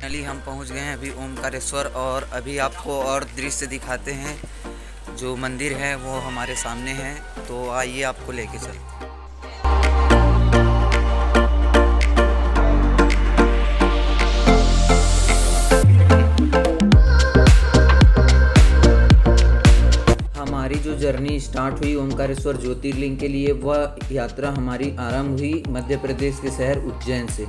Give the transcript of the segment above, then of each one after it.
Finally हम पहुंच गए हैं अभी ओमकारेश्वर, और अभी आपको और दृश्य दिखाते हैं। जो मंदिर है वो हमारे सामने है, तो आइए आपको लेके चलते हैं। हमारी जो जर्नी स्टार्ट हुई ओमकारेश्वर ज्योतिर्लिंग के लिए, वह यात्रा हमारी आरंभ हुई मध्य प्रदेश के शहर उज्जैन से।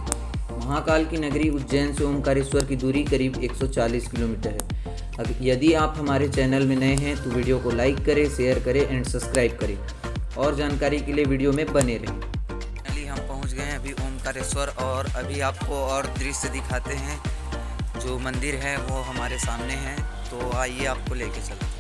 महाकाल की नगरी उज्जैन से ओमकारेश्वर की दूरी करीब 140 किलोमीटर है। यदि आप हमारे चैनल में नए हैं तो वीडियो को लाइक करें, शेयर करें एंड सब्सक्राइब करें, और जानकारी के लिए वीडियो में बने रहें। फाइनली हम पहुंच गए हैं अभी ओमकारेश्वर, और अभी आपको और दृश्य दिखाते हैं। जो मंदिर है वो हमारे सामने है, तो आइए आपको लेके चलते हैं।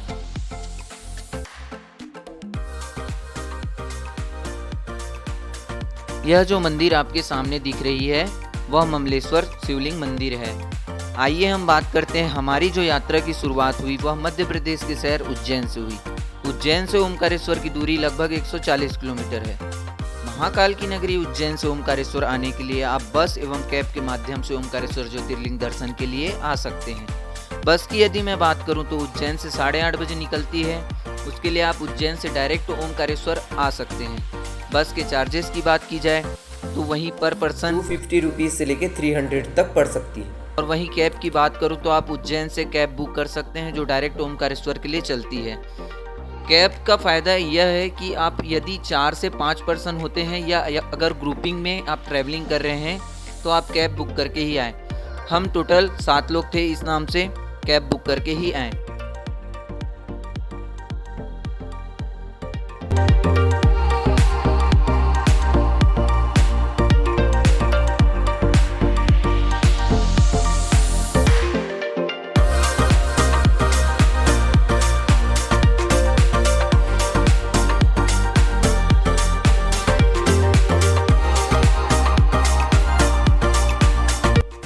यह जो मंदिर आपके सामने दिख रही है वह ममलेश्वर शिवलिंग मंदिर है। आइए हम बात करते हैं। हमारी जो यात्रा की शुरुआत हुई वह मध्य प्रदेश के शहर उज्जैन से हुई। उज्जैन से ओमकारेश्वर की दूरी लगभग 140 किलोमीटर है। महाकाल की नगरी उज्जैन से ओमकारेश्वर आने के लिए आप बस एवं कैब के माध्यम से ओमकारेश्वर ज्योतिर्लिंग दर्शन के लिए आ सकते हैं। बस की यदि मैं बात करूं तो उज्जैन से 8:30 बजे निकलती है। उसके लिए आप उज्जैन से डायरेक्ट ओमकारेश्वर आ सकते हैं। बस के चार्जेस की बात की जाए तो वहीं पर पर्सन 250 रुपीज़ से लेके 300 तक पड़ सकती है। और वहीं कैब की बात करूं तो आप उज्जैन से कैब बुक कर सकते हैं जो डायरेक्ट ओमकारेश्वर के लिए चलती है। कैब का फ़ायदा यह है कि आप यदि 4 से 5 पर्सन होते हैं या अगर ग्रुपिंग में आप ट्रैवलिंग कर रहे हैं तो आप कैब बुक करके ही आएँ। हम टोटल 7 लोग थे, इस नाम से कैब बुक करके ही आएँ।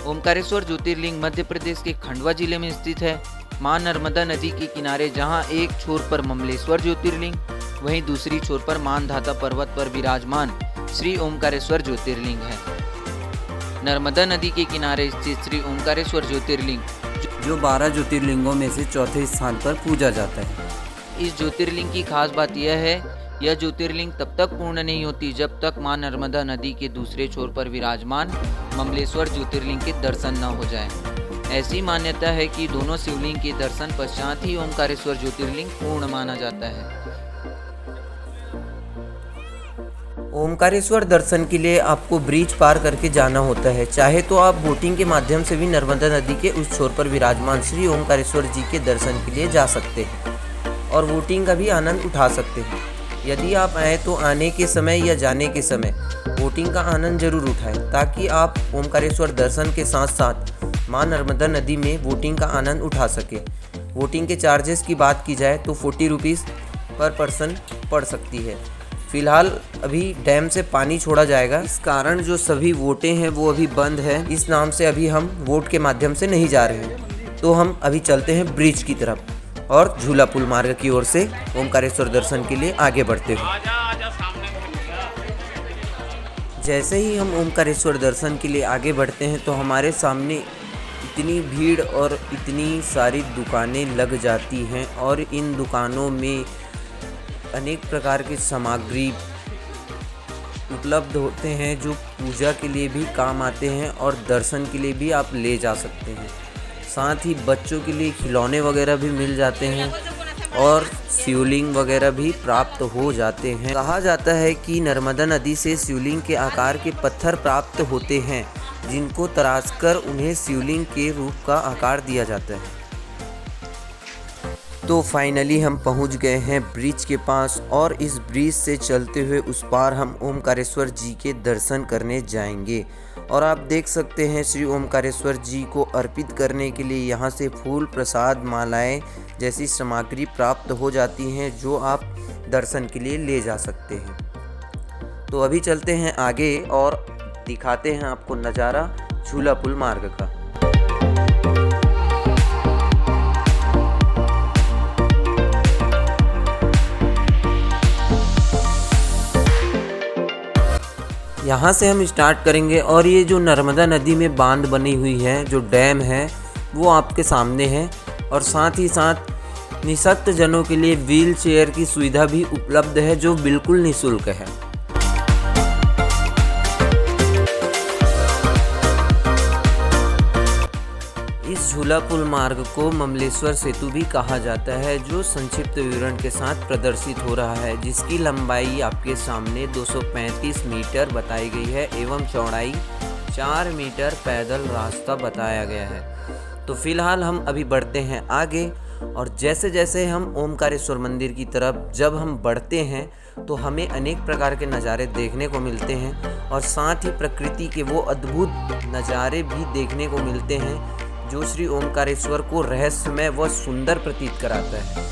ओमकारेश्वर ज्योतिर्लिंग मध्य प्रदेश के खंडवा जिले में स्थित है। मां नर्मदा नदी के किनारे, जहां एक छोर पर ममलेश्वर ज्योतिर्लिंग, वहीं दूसरी छोर पर मानधाता पर्वत पर विराजमान श्री ओमकारेश्वर ज्योतिर्लिंग है। नर्मदा नदी के किनारे स्थित श्री ओमकारेश्वर ज्योतिर्लिंग जो 12 ज्योतिर्लिंगों में से चौथे स्थान पर पूजा जाता है। इस ज्योतिर्लिंग की खास बात यह है, यह ज्योतिर्लिंग तब तक पूर्ण नहीं होती जब तक मां नर्मदा नदी के दूसरे छोर पर विराजमान ममलेश्वर ज्योतिर्लिंग के दर्शन न हो जाए। ऐसी मान्यता है कि दोनों शिवलिंग के दर्शन पश्चात ही ओमकारेश्वर ज्योतिर्लिंग पूर्ण माना जाता है। ओमकारेश्वर दर्शन के लिए आपको ब्रिज पार करके जाना होता है। चाहे तो आप बोटिंग के माध्यम से भी नर्मदा नदी के उस छोर पर विराजमान श्री ओमकारेश्वर जी के दर्शन के लिए जा सकते हैं और बोटिंग का भी आनंद उठा सकते हैं। यदि आप आए तो आने के समय या जाने के समय बोटिंग का आनंद जरूर उठाएं, ताकि आप ओमकारेश्वर दर्शन के साथ साथ मां नर्मदा नदी में बोटिंग का आनंद उठा सके। बोटिंग के चार्जेस की बात की जाए तो 40 रुपीज़ पर पर्सन पड़ सकती है। फिलहाल अभी डैम से पानी छोड़ा जाएगा, इस कारण जो सभी वोटें हैं वो अभी बंद है। इस नाम से अभी हम वोट के माध्यम से नहीं जा रहे हैं। तो हम अभी चलते हैं ब्रिज की तरफ और झूला पुल मार्ग की ओर से ओमकारेश्वर दर्शन के लिए आगे बढ़ते हुए। जैसे ही हम ओमकारेश्वर दर्शन के लिए आगे बढ़ते हैं तो हमारे सामने इतनी भीड़ और इतनी सारी दुकानें लग जाती हैं, और इन दुकानों में अनेक प्रकार की सामग्री उपलब्ध होते हैं जो पूजा के लिए भी काम आते हैं और दर्शन के लिए भी आप ले जा सकते हैं। साथ ही बच्चों के लिए खिलौने वगैरह भी मिल जाते हैं और शिवलिंग वगैरह भी प्राप्त हो जाते हैं। कहा जाता है कि नर्मदा नदी से शिवलिंग के आकार के पत्थर प्राप्त होते हैं, जिनको तराशकर उन्हें शिवलिंग के रूप का आकार दिया जाता है। तो फाइनली हम पहुंच गए हैं ब्रिज के पास, और इस ब्रिज से चलते हुए उस पार हम ओमकारेश्वर जी के दर्शन करने जाएंगे। और आप देख सकते हैं श्री ओमकारेश्वर जी को अर्पित करने के लिए यहाँ से फूल, प्रसाद, मालाएं जैसी सामग्री प्राप्त हो जाती हैं, जो आप दर्शन के लिए ले जा सकते हैं। तो अभी चलते हैं आगे और दिखाते हैं आपको नज़ारा झूला पुल मार्ग का। यहाँ से हम स्टार्ट करेंगे और ये जो नर्मदा नदी में बांध बनी हुई है, जो डैम है, वो आपके सामने है। और साथ ही साथ निःशक्त जनों के लिए व्हील चेयर की सुविधा भी उपलब्ध है, जो बिल्कुल निःशुल्क है। इस झूला पुल मार्ग को ममलेश्वर सेतु भी कहा जाता है, जो संक्षिप्त विवरण के साथ प्रदर्शित हो रहा है, जिसकी लंबाई आपके सामने 235 मीटर बताई गई है एवं चौड़ाई 4 मीटर पैदल रास्ता बताया गया है। तो फिलहाल हम अभी बढ़ते हैं आगे, और जैसे जैसे हम ओमकारेश्वर मंदिर की तरफ जब हम बढ़ते हैं तो हमें अनेक प्रकार के नज़ारे देखने को मिलते हैं, और साथ ही प्रकृति के वो अद्भुत नज़ारे भी देखने को मिलते हैं जो श्री ओमकारेश्वर को रहस्यमय व सुंदर प्रतीत कराता है।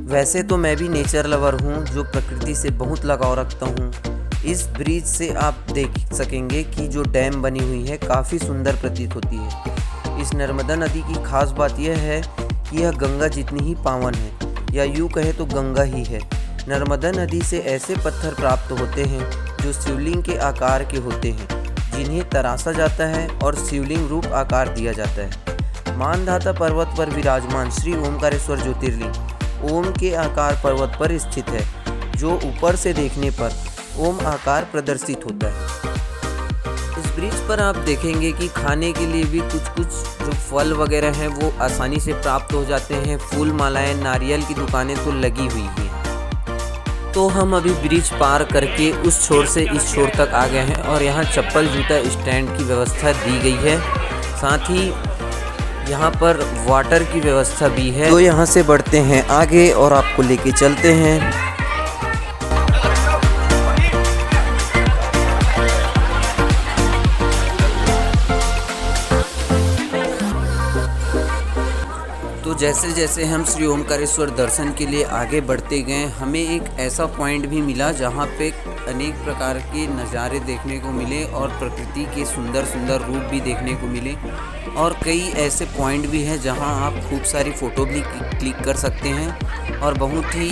वैसे तो मैं भी नेचर लवर हूँ, जो प्रकृति से बहुत लगाव रखता हूँ। इस ब्रिज से आप देख सकेंगे कि जो डैम बनी हुई है काफ़ी सुंदर प्रतीत होती है। इस नर्मदा नदी की खास बात यह है कि यह गंगा जितनी ही पावन है, या यूँ कहे तो गंगा ही है। नर्मदा नदी से ऐसे पत्थर प्राप्त होते हैं जो शिवलिंग के आकार के होते हैं, जिन्हें तराशा जाता है और शिवलिंग रूप आकार दिया जाता है। मानधाता पर्वत पर विराजमान श्री ओमकारेश्वर ज्योतिर्लिंग ओम के आकार पर्वत पर स्थित है, जो ऊपर से देखने पर ओम आकार प्रदर्शित होता है। इस ब्रिज पर आप देखेंगे कि खाने के लिए भी कुछ जो फल वगैरह हैं वो आसानी से प्राप्त हो जाते हैं। फूल मालाएं, नारियल की दुकानें तो लगी हुई हैं। तो हम अभी ब्रिज पार करके उस छोर से इस छोर तक आ गए हैं, और यहाँ चप्पल जूता स्टैंड की व्यवस्था दी गई है। साथ ही यहाँ पर वाटर की व्यवस्था भी है। तो यहाँ से बढ़ते हैं आगे और आपको लेके चलते हैं। तो जैसे जैसे हम श्री ओमकारेश्वर दर्शन के लिए आगे बढ़ते गए, हमें एक ऐसा पॉइंट भी मिला जहाँ पे अनेक प्रकार के नज़ारे देखने को मिले और प्रकृति के सुंदर सुंदर रूप भी देखने को मिले। और कई ऐसे पॉइंट भी हैं जहाँ आप खूब सारी फ़ोटो भी क्लिक कर सकते हैं, और बहुत ही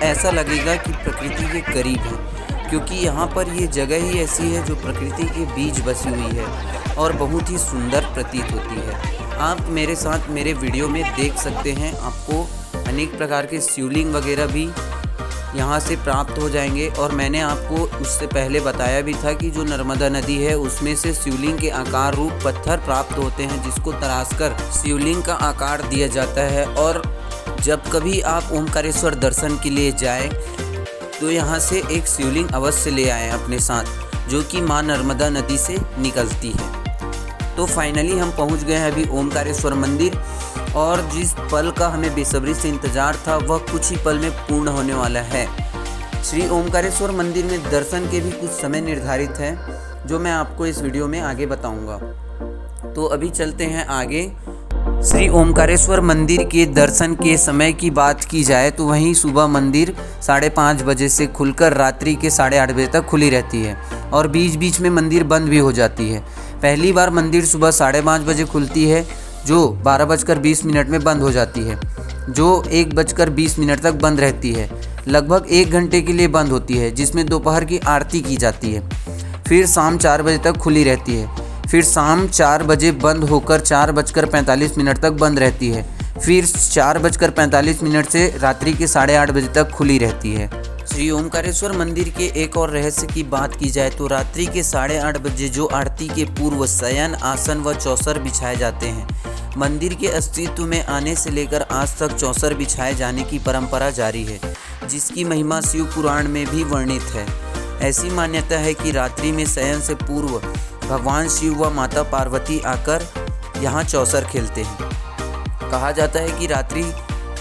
ऐसा लगेगा कि प्रकृति के करीब है, क्योंकि यहाँ पर ये जगह ही ऐसी है जो प्रकृति के बीच बसी हुई है और बहुत ही सुंदर प्रतीत होती है। आप मेरे साथ मेरे वीडियो में देख सकते हैं, आपको अनेक प्रकार के शिवलिंग वगैरह भी यहाँ से प्राप्त हो जाएंगे। और मैंने आपको उससे पहले बताया भी था कि जो नर्मदा नदी है उसमें से शिवलिंग के आकार रूप पत्थर प्राप्त होते हैं, जिसको तराशकर शिवलिंग का आकार दिया जाता है। और जब कभी आप ओमकारेश्वर दर्शन के लिए जाएं तो यहाँ से एक शिवलिंग अवश्य ले आएँ अपने साथ, जो कि माँ नर्मदा नदी से निकलती है। तो फाइनली हम पहुंच गए हैं अभी ओमकारेश्वर मंदिर, और जिस पल का हमें बेसब्री से इंतज़ार था वह कुछ ही पल में पूर्ण होने वाला है। श्री ओमकारेश्वर मंदिर में दर्शन के भी कुछ समय निर्धारित हैं, जो मैं आपको इस वीडियो में आगे बताऊंगा। तो अभी चलते हैं आगे। श्री ओमकारेश्वर मंदिर के दर्शन के समय की बात की जाए तो वहीं सुबह मंदिर 5:30 बजे से खुलकर रात्रि के 8:30 बजे तक खुली रहती है, और बीच बीच में मंदिर बंद भी हो जाती है। पहली बार मंदिर सुबह 5:30 बजे खुलती है, जो 12:20 में बंद हो जाती है, जो 1:20 तक बंद रहती है। लगभग 1 घंटे के लिए बंद होती है, जिसमें दोपहर की आरती की जाती है। फिर शाम 4 बजे तक खुली रहती है। फिर शाम 4 बजे बंद होकर 4:45 तक बंद रहती है। फिर 4:45 से रात्रि के 8:30 बजे तक खुली रहती है। श्री ओमकारेश्वर मंदिर के एक और रहस्य की बात की जाए तो रात्रि के 8:30 बजे जो आरती के पूर्व शयन आसन व चौसर बिछाए जाते हैं। मंदिर के अस्तित्व में आने से लेकर आज तक चौसर बिछाए जाने की परंपरा जारी है, जिसकी महिमा शिव पुराण में भी वर्णित है। ऐसी मान्यता है कि रात्रि में शयन से पूर्व भगवान शिव व माता पार्वती आकर यहाँ चौसर खेलते हैं। कहा जाता है कि रात्रि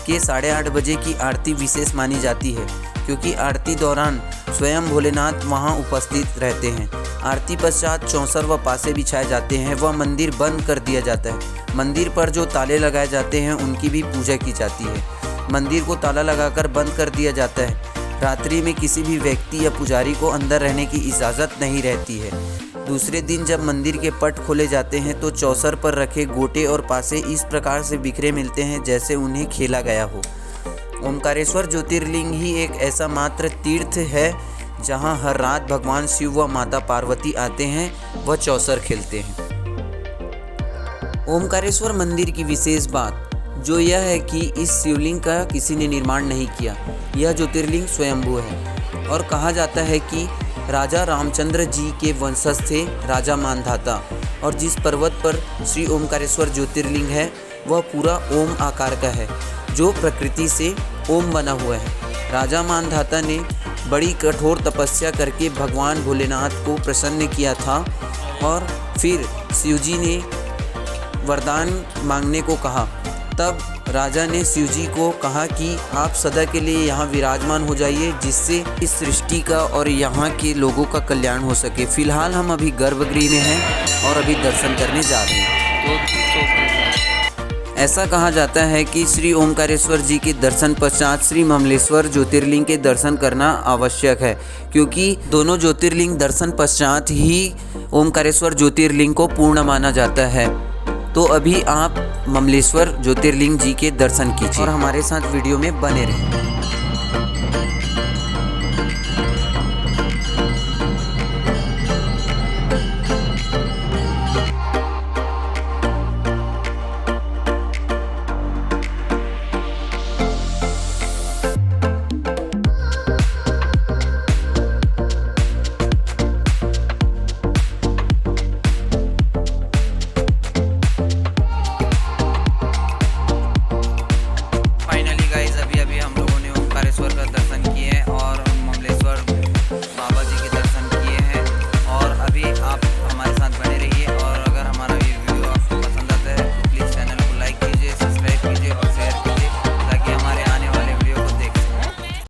के 8:30 बजे की आरती विशेष मानी जाती है, क्योंकि आरती दौरान स्वयं भोलेनाथ वहां उपस्थित रहते हैं। आरती पश्चात चौसर व पासे बिछाए जाते हैं व मंदिर बंद कर दिया जाता है। मंदिर पर जो ताले लगाए जाते हैं उनकी भी पूजा की जाती है। मंदिर को ताला लगाकर बंद कर दिया जाता है। रात्रि में किसी भी व्यक्ति या पुजारी को अंदर रहने की इजाज़त नहीं रहती है। दूसरे दिन जब मंदिर के पट खोले जाते हैं तो चौसर पर रखे गोटे और पासे इस प्रकार से बिखरे मिलते हैं जैसे उन्हें खेला गया हो। ओमकारेश्वर ज्योतिर्लिंग ही एक ऐसा मात्र तीर्थ है जहां हर रात भगवान शिव व माता पार्वती आते हैं व चौसर खेलते हैं। ओमकारेश्वर मंदिर की विशेष बात जो यह है कि इस शिवलिंग का किसी ने निर्माण नहीं किया। यह ज्योतिर्लिंग स्वयंभू है और कहा जाता है कि राजा रामचंद्र जी के वंशज थे राजा मानधाता, और जिस पर्वत पर श्री ओमकारेश्वर ज्योतिर्लिंग है वह पूरा ओम आकार का है जो प्रकृति से ओम बना हुआ है। राजा मानधाता ने बड़ी कठोर तपस्या करके भगवान भोलेनाथ को प्रसन्न किया था और फिर शिवजी ने वरदान मांगने को कहा। तब राजा ने शिवजी को कहा कि आप सदा के लिए यहाँ विराजमान हो जाइए, जिससे इस सृष्टि का और यहाँ के लोगों का कल्याण हो सके। फिलहाल हम अभी गर्भगृह में हैं और अभी दर्शन करने जा रहे हैं। ऐसा कहा जाता है कि श्री ओमकारेश्वर जी के दर्शन पश्चात श्री ममलेश्वर ज्योतिर्लिंग के दर्शन करना आवश्यक है, क्योंकि दोनों ज्योतिर्लिंग दर्शन पश्चात ही ओमकारेश्वर ज्योतिर्लिंग को पूर्ण माना जाता है। तो अभी आप ममलेश्वर ज्योतिर्लिंग जी के दर्शन कीजिए और हमारे साथ वीडियो में बने रहें।